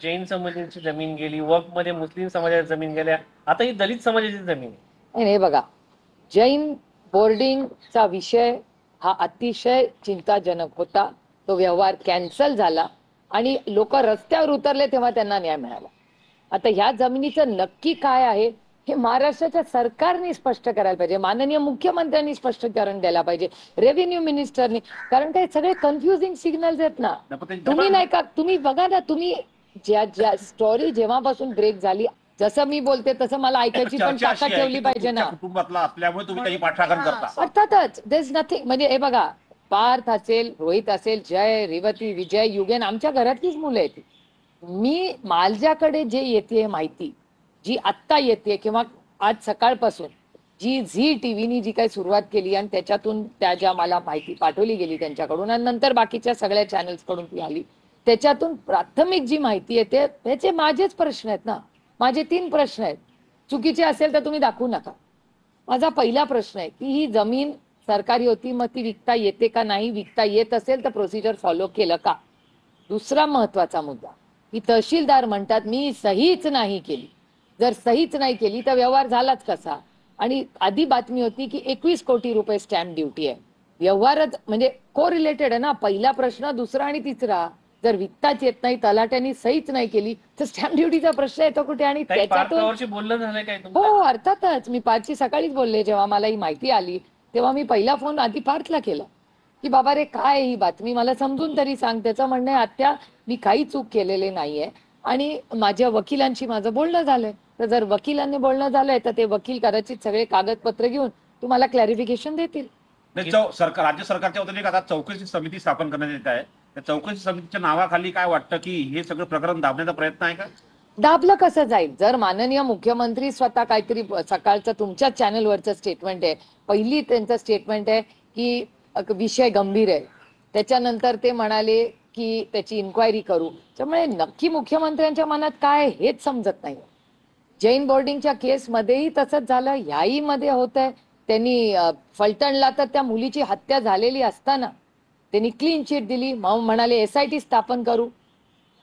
जैन समाजाची जमीन गेली, वक्फ मध्ये मुस्लिम समाजाची जमीन गेल्या, आता ही दलित समाजाची जमीन आहे. हे बघा, जैन बोर्डिंगचा विषय हा अतिशय चिंताजनक होता. तो व्यवहार कॅन्सल झाला आणि लोक रस्त्यावर उतरले तेव्हा त्यांना न्याय मिळाला. आता ह्या जमिनीचं नक्की काय आहे हे महाराष्ट्राच्या सरकारने स्पष्ट करायला पाहिजे. माननीय मुख्यमंत्र्यांनी स्पष्टीकरण द्यायला पाहिजे, रेव्हेन्यू मिनिस्टरनी. कारण काय सगळे कन्फ्युजिंग सिग्नल्स आहेत ना. तुम्ही नाही का, तुम्ही बघा ना, तुम्ही ज्या स्टोरी जेव्हापासून ब्रेक झाली, जसं मी बोलते तसं मला ऐकायची पण ताकद ठेवली पाहिजे ना. कुटुंबातला असल्यामुळे तुम्ही त्याची पाठराखण करता. अर्थातच देर इज नथिंग. म्हणजे हे बघा, पार्थ असेल, रोहित असेल, जय, रेवती, विजय, युगेन आमच्या घरातलीच मुलं आहेत. मी माझ्याकडे जे येते माहिती, जी आत्ता येते किंवा आज सकाळपासून जी झी टीव्हीनी जी काही सुरुवात केली आणि त्याच्यातून त्या ज्या मला माहिती पाठवली गेली त्यांच्याकडून आणि नंतर बाकीच्या सगळ्या चॅनल्स कडून ती आली, त्याच्यातून प्राथमिक जी माहिती येते त्याचे माझेच प्रश्न आहेत ना. माझे 3 प्रश्न आहेत. चुकीचे असेल तर तुम्ही दाखवू नका. माझा पहिला प्रश्न आहे की ही जमीन सरकारी होती, मग ती विकता येते का नाही, विकता येत असेल तर प्रोसिजर फॉलो केलं का. दुसरा महत्वाचा मुद्दा की तहसीलदार म्हणतात मी सहीच नाही केली. जर सहीच नाही केली तर व्यवहार झालाच कसा. आणि आधी बातमी होती की 21 कोटी रुपये स्टॅम्प ड्युटी आहे. व्यवहारच म्हणजे को रिलेटेड आहे ना. पहिला प्रश्न, दुसरा आणि तिसरा. जर विकताच येत नाही, तलाट्यांनी सहीच नाही केली तर स्टॅम्प ड्युटीचा प्रश्न येतो कुठे. आणि त्याच्यातून बोलणं झालंय काय हो अर्थातच. मी पार्थची सकाळीच बोलले, जेव्हा मला ही माहिती आली तेव्हा मी पहिला फोन आधी पार्थला केला की बाबा रे काय ही बातमी, मला समजून तरी सांग. त्याचं म्हणणं आहे आत्या मी काही चूक केलेले नाहीये आणि माझ्या वकिलांशी माझं बोलणं झालंय. तर जर वकिलांनी बोलणं झालंय तर ते वकील कदाचित सगळे कागदपत्र घेऊन तुम्हाला क्लॅरिफिकेशन देतील. राज्य सरकारच्या वतीने आता चौकशी समिती स्थापन करण्यात येत आहे. त्या चौकशी समितीच्या नावाखाली काय वाटतं की हे सगळं प्रकरण दाबण्याचा प्रयत्न आहे का? दाबलं कसं जाईल. जर माननीय मुख्यमंत्री स्वतः काहीतरी, सकाळचं तुमच्या चॅनलवरचं स्टेटमेंट आहे, पहिली त्यांचं स्टेटमेंट आहे की विषय गंभीर आहे, त्याच्यानंतर ते म्हणाले की त्याची इन्क्वायरी करू. त्यामुळे नक्की मुख्यमंत्र्यांच्या मनात काय हेच समजत नाही. जैन बोर्डिंगच्या केसमध्येही तसंच झालं, ह्याही मध्ये होत आहे. त्यांनी फलटणला तर त्या मुलीची हत्या झालेली असताना त्यांनी क्लीन चिट दिली, म्हणाले SIT स्थापन करू.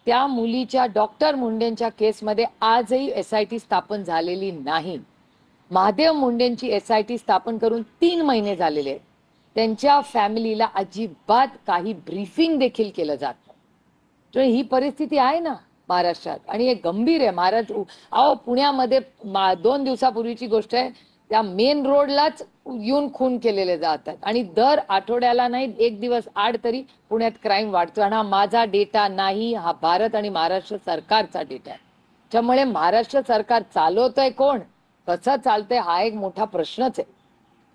त्या मुलीच्या डॉक्टर मुंडेंच्या केसमध्ये आजही SIT स्थापन झालेली नाही. महादेव मुंडेंची SIT स्थापन करून 3 महिने झालेले आहेत. त्यांच्या फॅमिलीला अजिबात काही ब्रीफिंग देखील केलं जात नाही. ही परिस्थिती आहे ना महाराष्ट्रात आणि हे गंभीर आहे. महाराष्ट्र पुण्यामध्ये 2 दिवसापूर्वीची गोष्ट आहे, त्या मेन रोडलाच येऊन खून केलेले जातात आणि दर आठवड्याला नाही 1 दिवस आड तरी पुण्यात क्राईम वाढतो. आणि हा माझा डेटा नाही, हा भारत आणि महाराष्ट्र सरकारचा डेटा आहे. त्यामुळे महाराष्ट्र सरकार चालवतंय कोण, कसं चालतंय हा एक मोठा प्रश्नच आहे.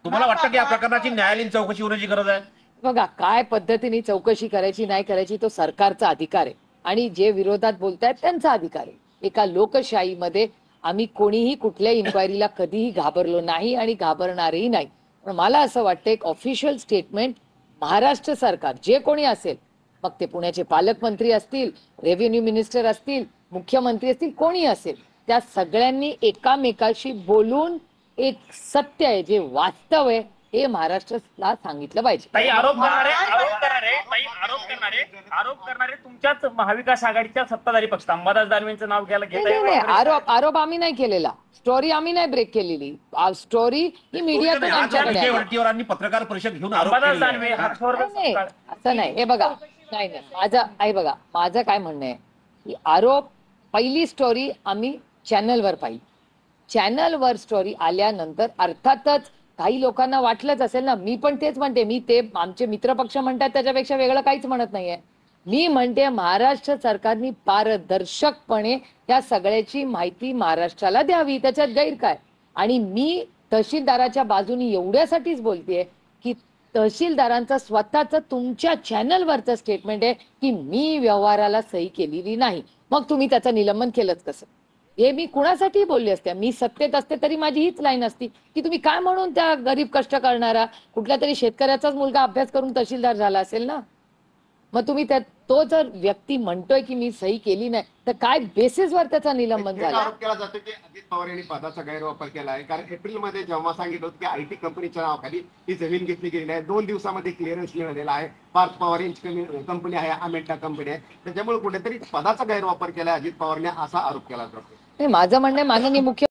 तुम्हाला वाटतं की या प्रकरणाची न्यायालयीन चौकशी होण्याची गरज आहे? बघा, काय पद्धतीने चौकशी करायची नाही करायची तो सरकारचा अधिकार आहे आणि जे विरोधात बोलतायत त्यांचा अधिकार आहे. एका लोकशाहीमध्ये आम्ही कोणीही कुठल्याही इन्क्वायरीला कधीही घाबरलो नाही आणि घाबरणारही नाही. पण मला असं वाटतं एक ऑफिशियल स्टेटमेंट महाराष्ट्र सरकार जे कोणी असेल, मग ते पुण्याचे पालकमंत्री असतील, रेव्हेन्यू मिनिस्टर असतील, मुख्यमंत्री असतील, कोणी असेल, त्या सगळ्यांनी एकामेकाशी बोलून एक सत्य आहे, जे वास्तव आहे हे महाराष्ट्राला सांगितलं पाहिजे. आरोप करणारे तुमच्याच महाविकास आघाडीच्या सत्ताधारी पक्ष अंबादास दानवेंचं नाव घ्यायला घेत. आरोप आम्ही नाही केलेला, स्टोरी आम्ही नाही ब्रेक केलेली. स्टोरी ही मीडियातून आमच्याकडे पत्रकार परिषद घेऊन अंबादास दानवे असं नाही. हे बघा, नाही बघा, माझं काय म्हणणं आहे की आरोप पहिली स्टोरी आम्ही चॅनलवर पाहिली. चॅनलवर स्टोरी आल्यानंतर अर्थातच काही लोकांना वाटलंच असेल ना. मी पण तेच म्हणते, मी ते आमचे मित्रपक्ष म्हणतात त्याच्यापेक्षा वेगळं काहीच म्हणत नाहीये. मी म्हणते महाराष्ट्र सरकारने पारदर्शकपणे या सगळ्याची माहिती महाराष्ट्राला द्यावी, त्याच्यात गैर काय. आणि मी तहसीलदाराच्या बाजूनी एवढ्यासाठीच बोलतेय की तहसीलदारांचं स्वतःचं तुमच्या चॅनलवरचं स्टेटमेंट आहे की मी व्यवहाराला सही केलेली नाही. मग तुम्ही त्याचं निलंबन केलंच कसं. हे मी कुणासाठी बोलले असते, मी सत्तेत असते तरी माझी हीच लाईन असती की तुम्ही काय म्हणून त्या गरीब कष्ट करणारा कुठल्या तरी शेतकऱ्याचाच मुलगा अभ्यास करून तहसीलदार झाला असेल ना. मग तुम्ही तो जर व्यक्ती म्हणतोय की मी सही केली नाही, तर काय बेसिसवर त्याचा निलंबन एक झालं? आरोप केला जातो की अजित पवार यांनी पदाचा गैरवापर केला आहे, कारण एप्रिलमध्ये जेव्हा सांगितलं होतं की आयटी कंपनीच्या नावाखाली ही जमीन घेतली गेली आहे, 2 दिवसामध्ये क्लिअरन्स मिळालेला आहे. पार्थ पवार यांची कंपनी आहे, अमेटा कंपनी आहे, त्याच्यामुळे कुठेतरी पदाचा गैरवापर केला अजित पवारने असा आरोप केला जातो. नाही, माझं म्हणणं आहे, माननीय मुख्य